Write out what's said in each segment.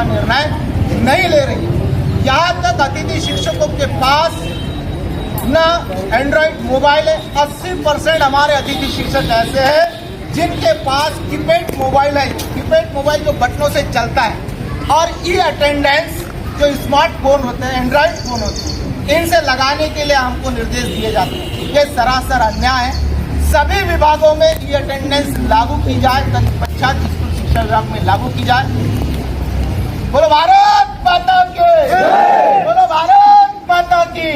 अच्छा निर्णय नहीं ले रही है। यहाँ तक अतिथि शिक्षकों के पास न एंड्रॉइड मोबाइल है। 80% हमारे अतिथि शिक्षक ऐसे हैं जिनके पास कीपैड मोबाइल है। कीपैड मोबाइल जो बटनों से चलता है, और ई अटेंडेंस जो स्मार्टफोन होते हैं, एंड्रॉइड फोन होते हैं, इनसे लगाने के लिए हमको निर्देश दिए जाते हैं। ये सरासर अन्याय है। सभी विभागों में ई अटेंडेंस लागू की जाए, तत्पश्चात स्कूल शिक्षा विभाग में लागू की जाए। बोलो भारत माता की, बोलो भारत माता की।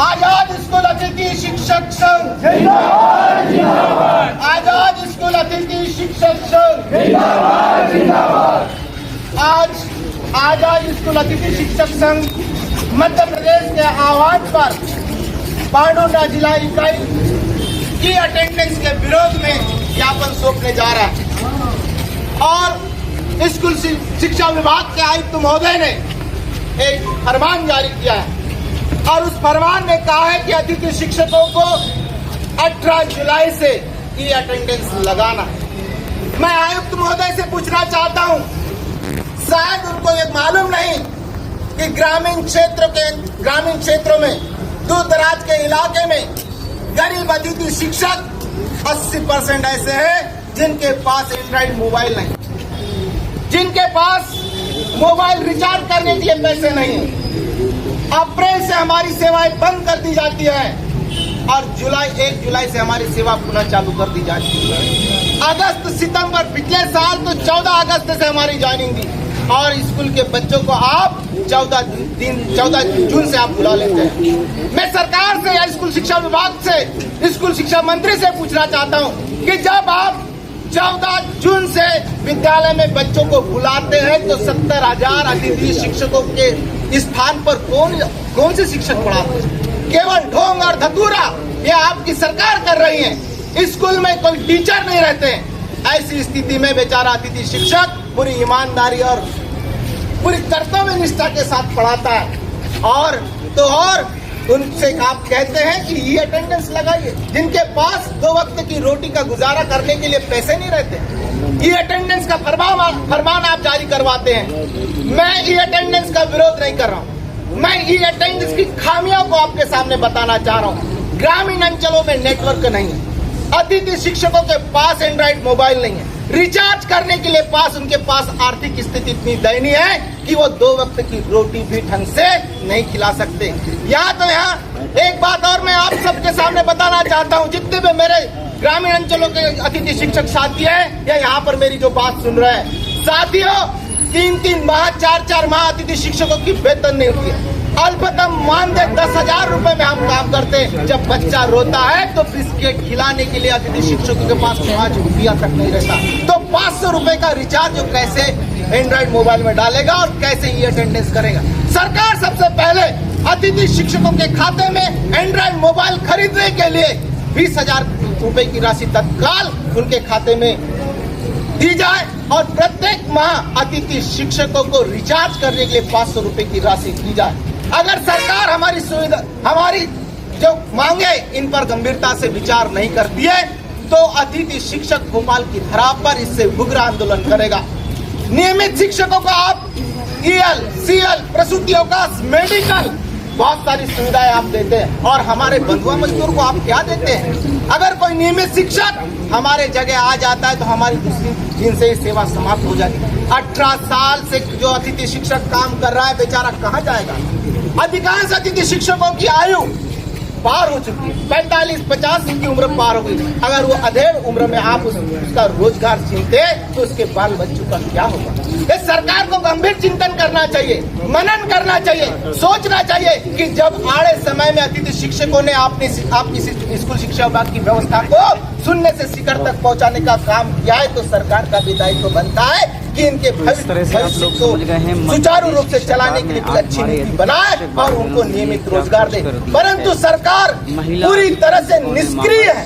आजाद स्कूल अतिथि शिक्षक संघ जिंदाबाद, जिंदाबाद। आजाद स्कूल अतिथि शिक्षक संघ जिंदाबाद, जिंदाबाद। आज आजाद स्कूल अतिथि शिक्षक संघ मध्य प्रदेश के आह्वान पर बारडोली जिला इकाई की अटेंडेंस के विरोध में ज्ञापन सौंपने जा रहा है। और स्कूल शिक्षा विभाग के आयुक्त महोदय ने एक फरमान जारी किया है, और उस फरमान में कहा है कि अतिथि शिक्षकों को 18 जुलाई से ई अटेंडेंस लगाना है। मैं आयुक्त महोदय से पूछना चाहता हूं, शायद उनको ये मालूम नहीं कि ग्रामीण क्षेत्रों में, दूर दराज के इलाके में गरीब अतिथि शिक्षक 80% ऐसे हैं जिनके पास एंड्रॉइड मोबाइल नहीं, जिनके पास मोबाइल रिचार्ज करने के लिए पैसे नहीं है। अप्रैल से हमारी सेवाएं बंद कर दी जाती है और 1 जुलाई से हमारी सेवा पुनः चालू कर दी जाती है। अगस्त सितंबर, पिछले साल तो 14 अगस्त से हमारी ज्वाइनिंग थी, और स्कूल के बच्चों को आप 14 जून से आप बुला लेते हैं। मैं सरकार से या स्कूल शिक्षा विभाग से, स्कूल शिक्षा मंत्री से पूछना चाहता हूं कि जब आप 14 जून से विद्यालय में बच्चों को बुलाते हैं तो 70,000 अतिथि शिक्षकों के स्थान पर कौन से शिक्षक पढ़ाते हैं? केवल ढोंग और धतूरा ये आपकी सरकार कर रही है। स्कूल में कोई टीचर नहीं रहते हैं। ऐसी स्थिति में बेचारा अतिथि शिक्षक पूरी ईमानदारी और पूरी कर्तव्य निष्ठा के साथ पढ़ाता है, और उनसे आप कहते हैं कि ई अटेंडेंस लगाइए। जिनके पास 2 वक्त की रोटी का गुजारा करने के लिए पैसे नहीं रहते, ई अटेंडेंस का फरमान आप जारी करवाते हैं। मैं ई अटेंडेंस का विरोध नहीं कर रहा हूं, मैं ई अटेंडेंस की खामियों को आपके सामने बताना चाह रहा हूं। ग्रामीण अंचलों में नेटवर्क नहीं है, अतिथि शिक्षकों के पास एंड्रॉइड मोबाइल नहीं है, रिचार्ज करने के लिए उनके पास आर्थिक स्थिति इतनी दयनीय है कि वो 2 वक्त की रोटी भी ढंग से नहीं खिला सकते। यहाँ एक बात और मैं आप सबके सामने बताना चाहता हूँ, जितने भी मेरे ग्रामीण अंचलों के अतिथि शिक्षक साथी हैं या यहाँ पर मेरी जो बात सुन रहे हैं, साथियों 3-3 माह 4-4 माह अतिथि शिक्षकों की वेतन नहीं होती है। अल्पतम मानदेय 10,000 रुपए में हम काम करते हैं। जब बच्चा रोता है तो बिस्किट खिलाने के लिए अतिथि शिक्षकों के पास 5 रुपया तक नहीं रहता, तो 500 रुपए का रिचार्ज जो कैसे एंड्रॉइड मोबाइल में डालेगा और कैसे ई अटेंडेंस करेगा? सरकार सबसे पहले अतिथि शिक्षकों के खाते में एंड्रॉइड मोबाइल खरीदने के लिए 20,000 रुपए की राशि तत्काल उनके खाते में दी जाए, और प्रत्येक माह अतिथि शिक्षकों को रिचार्ज करने के लिए 500 रुपए की राशि दी जाए। अगर सरकार हमारी जो मांगे इन पर गंभीरता से विचार नहीं करती है तो अतिथि शिक्षक भोपाल की धरा पर इससे उग्र आंदोलन करेगा। नियमित शिक्षकों को आप EL, CL, प्रसूति अवकाश, मेडिकल, बहुत सारी सुविधाएं आप देते हैं, और हमारे बंधुआ मजदूर को आप क्या देते हैं? अगर कोई नियमित शिक्षक हमारे जगह आ जाता है तो हमारी दूसरी दिन से सेवा समाप्त हो जाती है। 18 साल से जो अतिथि शिक्षक काम कर रहा है बेचारा कहाँ जाएगा? अधिकांश अतिथि शिक्षकों की आयु पार हो चुकी है, 45-50 की उम्र पार हो गई। अगर वो अधेड़ उम्र में आप उसका रोजगार छीनते तो उसके बाल बच्चों का क्या होगा? इस सरकार को गंभीर चिंतन करना चाहिए, मनन करना चाहिए, सोचना चाहिए कि जब आड़े समय में अतिथि शिक्षकों ने आपकी स्कूल शिक्षा विभाग की व्यवस्था को शून्य से शिखर तक पहुंचाने का काम किया है तो सरकार का भी दायित्व बनता है कि इनके भविष्य को सुचारू रूप से चलाने के लिए अच्छी नीति बनाए और उनको नियमित रोजगार दे। परंतु सरकार पूरी तरह से निष्क्रिय है।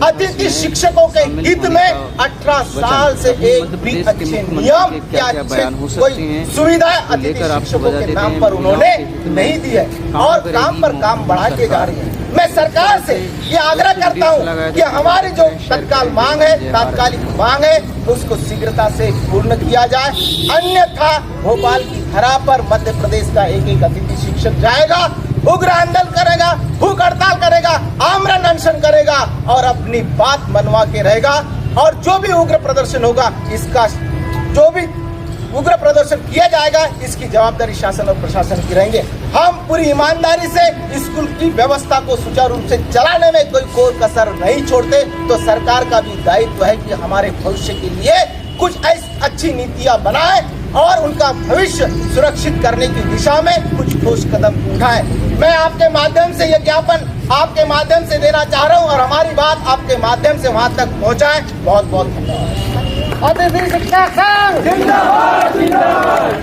अतिथि शिक्षकों के हित में 18 साल से एक भी अच्छे नियम या अच्छे कोई सुविधा अतिथि शिक्षकों के नाम पर उन्होंने नहीं दी है, और काम पर काम बढ़ाते जा रही है। मैं सरकार से ये आग्रह करता हूँ कि हमारी जो तत्काल मांग है, तात्कालिक मांग है, उसको शीघ्रता से पूर्ण किया जाए। अन्यथा भोपाल की धरा पर मध्य प्रदेश का एक एक अतिथि शिक्षक जाएगा, उग्र आंदोलन करेगा, भूख हड़ताल करेगा, आमरण अनशन करेगा और अपनी बात मनवा के रहेगा। और जो भी उग्र प्रदर्शन होगा, इसका जो भी उग्र प्रदर्शन किया जाएगा, इसकी जवाबदारी शासन और प्रशासन की रहेंगे। हम पूरी ईमानदारी से स्कूल की व्यवस्था को सुचारू रूप से चलाने में कोई कसर नहीं छोड़ते। तो सरकार का भी दायित्व है कि हमारे भविष्य के लिए कुछ ऐसी अच्छी नीतियां बनाए और उनका भविष्य सुरक्षित करने की दिशा में कुछ ठोस कदम उठाए। मैं आपके माध्यम से ये ज्ञापन आपके माध्यम से देना चाह रहा हूँ और हमारी बात आपके माध्यम से वहां तक पहुँचाए। बहुत बहुत धन्यवाद। अतिथि शिक्षक संघ जिंदाबाद, जिंदाबाद।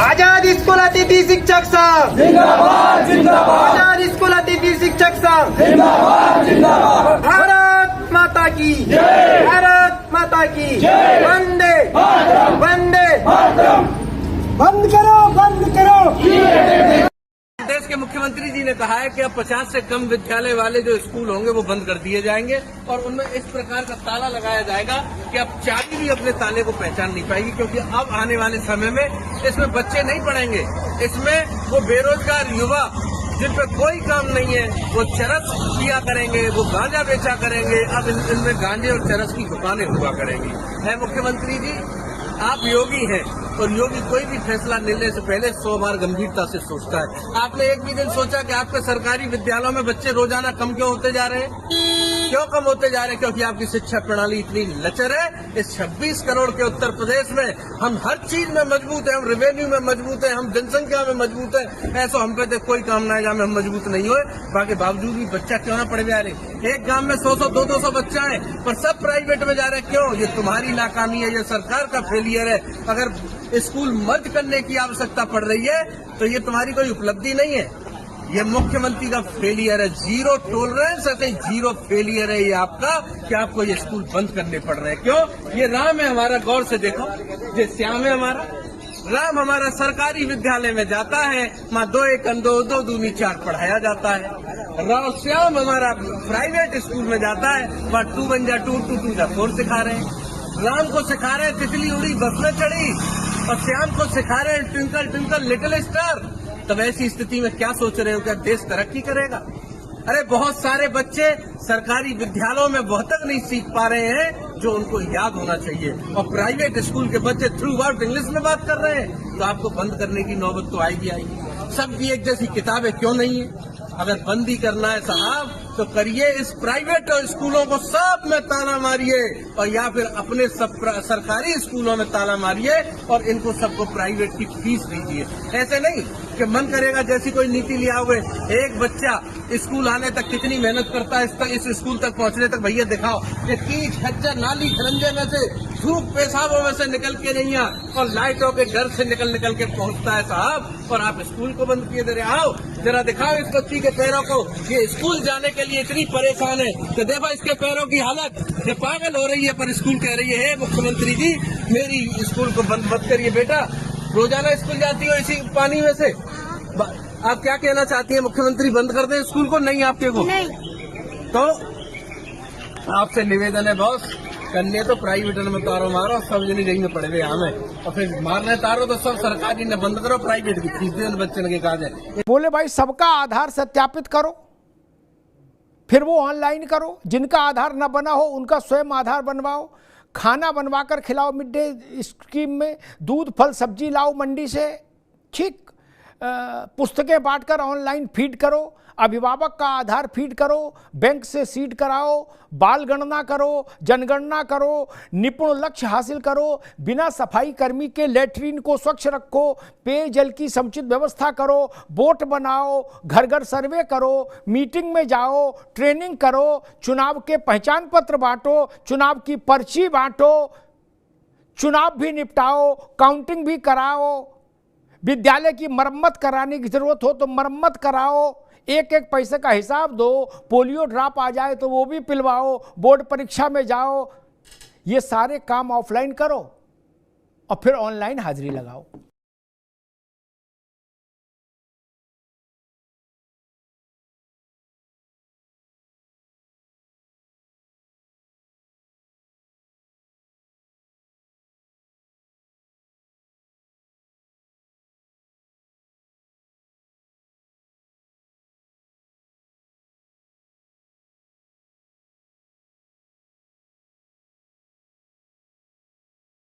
आजाद स्कूल अतिथि शिक्षक संघ जिंदाबाद, जिंदाबाद। आजाद स्कूल अतिथि शिक्षक संघ जिंदाबाद, जिंदाबाद। भारत माता की जय, भारत माता की जय। वंदे मातरम, वंदे मातरम। बंद करो, बंद करो। देश के मुख्यमंत्री जी ने कहा है कि अब 50 से कम विद्यालय वाले जो स्कूल होंगे वो बंद कर दिए जाएंगे और उनमें इस प्रकार का ताला लगाया जाएगा कि अब चाबी भी अपने ताले को पहचान नहीं पाएगी, क्योंकि अब आने वाले समय में इसमें बच्चे नहीं पढ़ेंगे। इसमें वो बेरोजगार युवा जिन पर कोई काम नहीं है वो चरस पिया करेंगे, वो गांजा बेचा करेंगे। अब इनमें गांजे और चरस की दुकानें हुआ करेंगी। है मुख्यमंत्री जी, आप योगी हैं और योगी कोई भी फैसला लेने से पहले 100 बार गंभीरता से सोचता है। आपने एक भी दिन सोचा कि आपके सरकारी विद्यालयों में बच्चे रोजाना कम क्यों होते जा रहे हैं? क्यों कम होते जा रहे हैं? क्योंकि आपकी शिक्षा प्रणाली इतनी लचर है। इस 26 करोड़ के उत्तर प्रदेश में हम हर चीज में मजबूत है, हम रेवेन्यू में मजबूत है, हम जनसंख्या में मजबूत है। ऐसा हम पे कोई काम ना है जहाँ में हम मजबूत नहीं हुए। बाकी बावजूद भी बच्चा क्यों ना पढ़ जा रहे? एक गांव में 100-100, 200 बच्चा है पर सब प्राइवेट में जा रहे हैं। क्यों? ये तुम्हारी नाकामी है, ये सरकार का फेलियर है। अगर स्कूल मर्ज करने की आवश्यकता पड़ रही है तो ये तुम्हारी कोई उपलब्धि नहीं है, ये मुख्यमंत्री का फेलियर है। जीरो टॉलरेंस है, जीरो फेलियर है ये आपका कि आपको ये स्कूल बंद करने पड़ रहे हैं। क्यों? ये राम है हमारा, गौर से देखो, ये श्याम है हमारा। राम हमारा सरकारी विद्यालय में जाता है, माँ 2 एक 2 2 दूनी 4 पढ़ाया जाता है। राम श्याम हमारा प्राइवेट स्कूल में जाता है, वहाँ 2 1 2 2 2 4 सिखा रहे हैं। राम को सिखा रहे हैं तितली उड़ी बस में चढ़ी और श्याम को सिखा रहे हैं ट्विंकल ट्विंकल लिटिल स्टार। तब ऐसी स्थिति में क्या सोच रहे हो, क्या देश तरक्की करेगा? अरे बहुत सारे बच्चे सरकारी विद्यालयों में वह तक नहीं सीख पा रहे हैं जो उनको याद होना चाहिए और प्राइवेट स्कूल के बच्चे थ्रू आउट इंग्लिश में बात कर रहे हैं। तो आपको बंद करने की नौबत तो आएगी आएगी। सबकी एक जैसी किताबें क्यों नहीं है? अगर बंदी करना है साहब तो करिए, इस प्राइवेट स्कूलों को सब में ताला मारिए और या फिर अपने सब सरकारी स्कूलों में ताला मारिए और इनको सबको प्राइवेट की फीस दीजिए। ऐसे नहीं कि मन करेगा जैसी कोई नीति ले आओगे। एक बच्चा स्कूल आने तक कितनी मेहनत करता है इस स्कूल तक पहुंचने तक, भैया दिखाओ। ये कीच खच्चर नाली खरंजे में से, धूप पेशाबों में से निकल के नहीं आ और लाइटों के घर से निकल के पहुंचता है साहब, और आप स्कूल को बंद किए दे रहे। आओ जरा दिखाओ इस बच्ची के पैरों को, ये स्कूल जाने के लिए इतनी परेशान है तो देखो इसके पैरों की हालत, ये पागल हो रही है पर स्कूल कह रही है मुख्यमंत्री जी मेरी स्कूल को बंद मत करिए। बेटा रोजाना स्कूल जाती हो इसी पानी में से, आप क्या कहना चाहती हैं? मुख्यमंत्री बंद कर दे स्कूल को? नहीं आपके को नहीं। तो आपसे निवेदन है बॉस, कन्या तो प्राइवेट में तारो मारो, सब जनी जगह में पड़े हुए हमें, और फिर मारने तारो तो सब सरकारी ने बंद करो, प्राइवेट की फीस दे बच्चे के काज है। बोले भाई सबका आधार सत्यापित करो, फिर वो ऑनलाइन करो। जिनका आधार न बना हो उनका स्वयं आधार बनवाओ, खाना बनवा कर खिलाओ। मिड डे स्कीम में दूध फल सब्जी लाओ मंडी से, ठीक। पुस्तकें बांटकर ऑनलाइन फीड करो, अभिभावक का आधार फीड करो, बैंक से सीड कराओ, बाल गणना करो, जनगणना करो, निपुण लक्ष्य हासिल करो, बिना सफाई कर्मी के लेटरिन को स्वच्छ रखो, पेयजल की समुचित व्यवस्था करो, बोट बनाओ, घर घर सर्वे करो, मीटिंग में जाओ, ट्रेनिंग करो, चुनाव के पहचान पत्र बांटो, चुनाव की पर्ची बांटो, चुनाव भी निपटाओ, काउंटिंग भी कराओ, विद्यालय की मरम्मत कराने की जरूरत हो तो मरम्मत कराओ, एक एक पैसे का हिसाब दो, पोलियो ड्रॉप आ जाए तो वो भी पिलवाओ, बोर्ड परीक्षा में जाओ। ये सारे काम ऑफलाइन करो और फिर ऑनलाइन हाजिरी लगाओ।